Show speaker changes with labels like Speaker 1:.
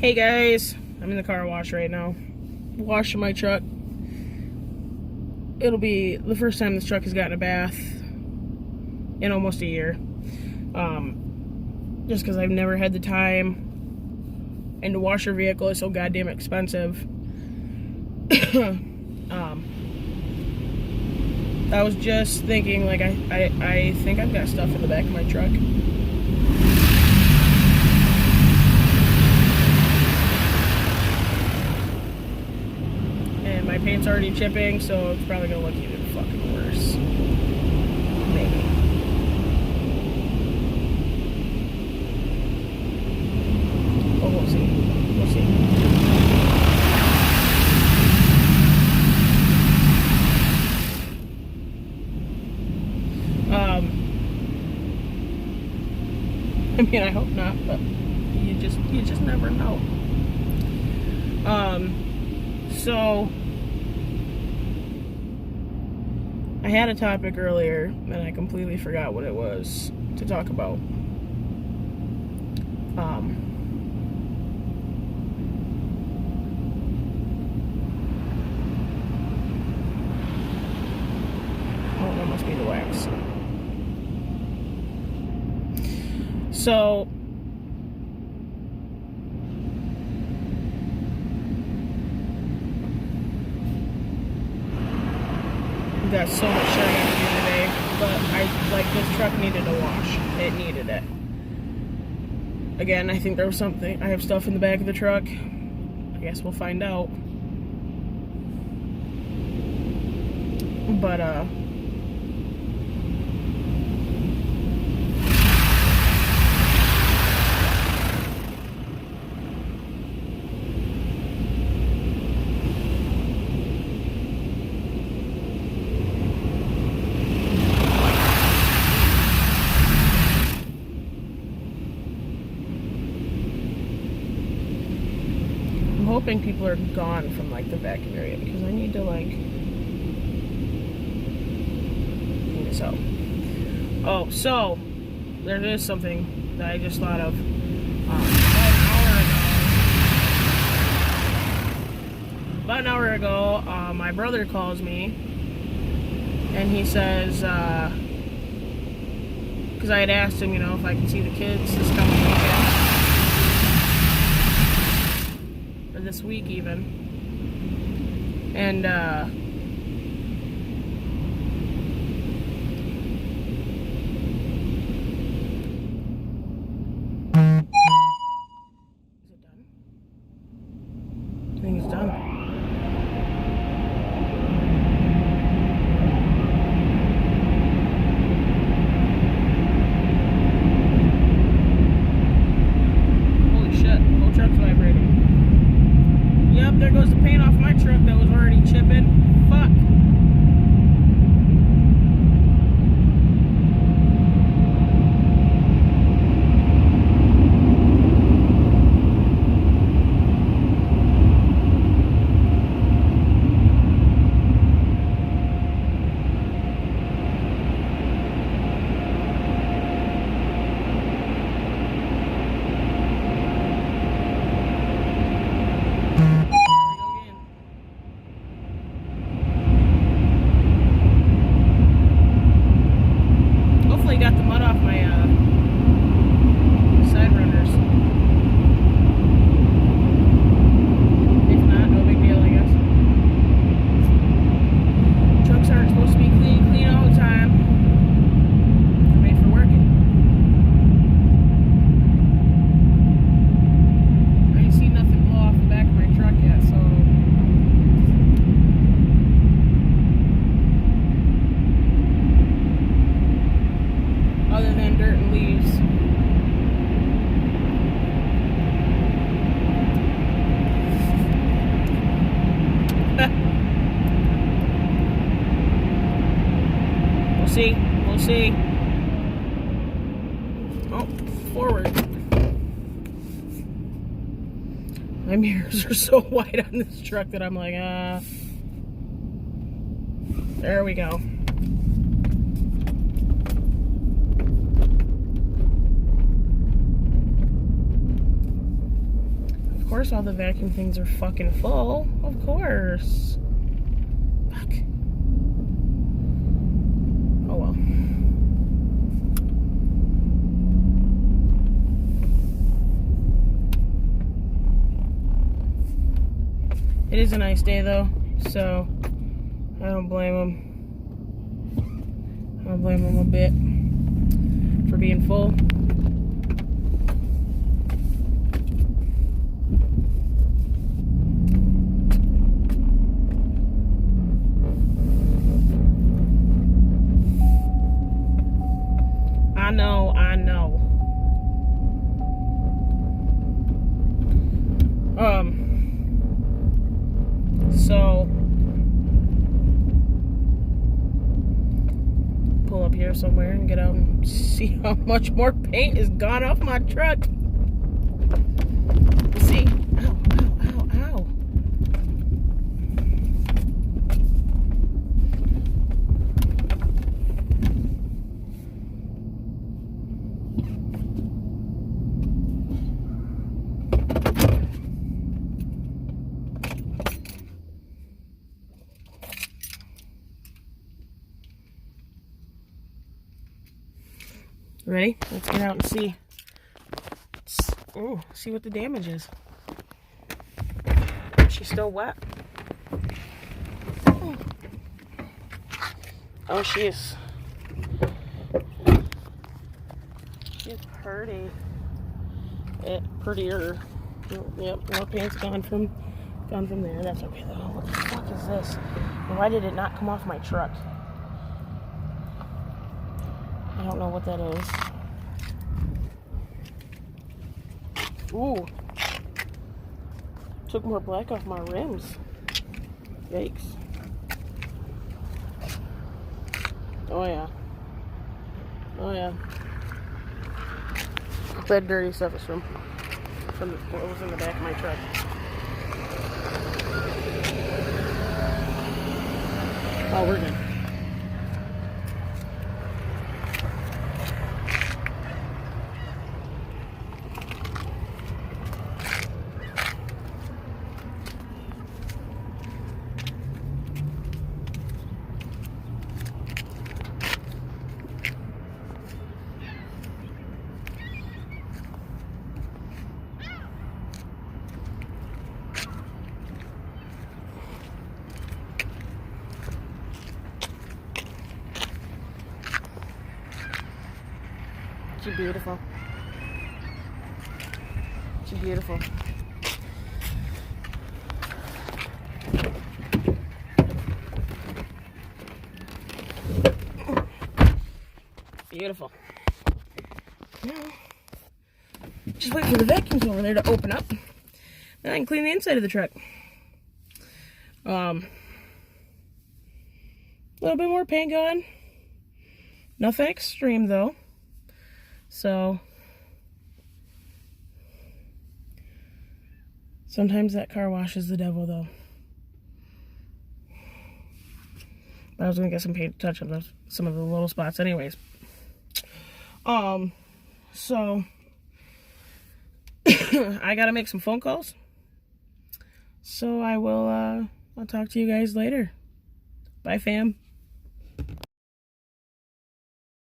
Speaker 1: Hey guys, I'm in the car wash right now, washing my truck. It'll be the first time this truck has gotten a bath in almost a year. Just because I've never had the time, and to wash your vehicle is so goddamn expensive. I was just thinking, like, I think I've got stuff in the back of my truck. And my paint's already chipping, so it's probably gonna look even fucking worse. Maybe. But we'll see. We'll see. I mean, I hope not, but you just never know. So I had a topic earlier and I completely forgot what it was to talk about. Oh, that must be the wax. So I've got so much shit I got to do today, but this truck needed a wash. It needed it. Again, I think there was something. I have stuff in the back of the truck. I guess we'll find out. But I'm hoping people are gone from like the vacuum area because I need to like clean this out. Oh, so there is something that I just thought of. About an hour ago, my brother calls me and he says, because I had asked him, if I can see the kids this coming weekend. This week even, and is it done? I think it's done. Holy shit, the whole truck's vibrating. Yep, there goes the paint off my truck that was already chipping. Fuck. Got the mud off my side runners. If not, no big deal, I guess. Trucks aren't supposed to be clean all the time. They're made for working. I ain't seen nothing blow off the back of my truck yet, so other than dirt and leaves. We'll see. Oh, forward. My mirrors are so wide on this truck that I'm like, there we go. course all the vacuum things are fucking full. Of course. Fuck. Oh well. It is a nice day though, so I don't blame them. I don't blame them a bit for being full. I know. So pull up here somewhere and get out and see how much more paint is gone off my truck. See? Ow, ow, ow, ow. Ready? Let's get out and see. Ooh, see what the damage is. She's still wet. Oh, she's pretty. Prettier. Yep, more paint's gone from there. That's okay though. What the fuck is this? And why did it not come off my truck? I don't know what that is. Ooh. Took more black off my rims. Yikes. Oh yeah. Oh yeah. That dirty stuff is from what was in the back of my truck. Oh, we're good. She's beautiful. She's beautiful. Beautiful. Now, just wait for the vacuums over there to open up. Then I can clean the inside of the truck. A little bit more paint going. Nothing extreme though. So sometimes that car wash is the devil though. But I was gonna get some paint to touch on some of the little spots anyways. So I gotta make some phone calls. So I will I'll talk to you guys later. Bye fam.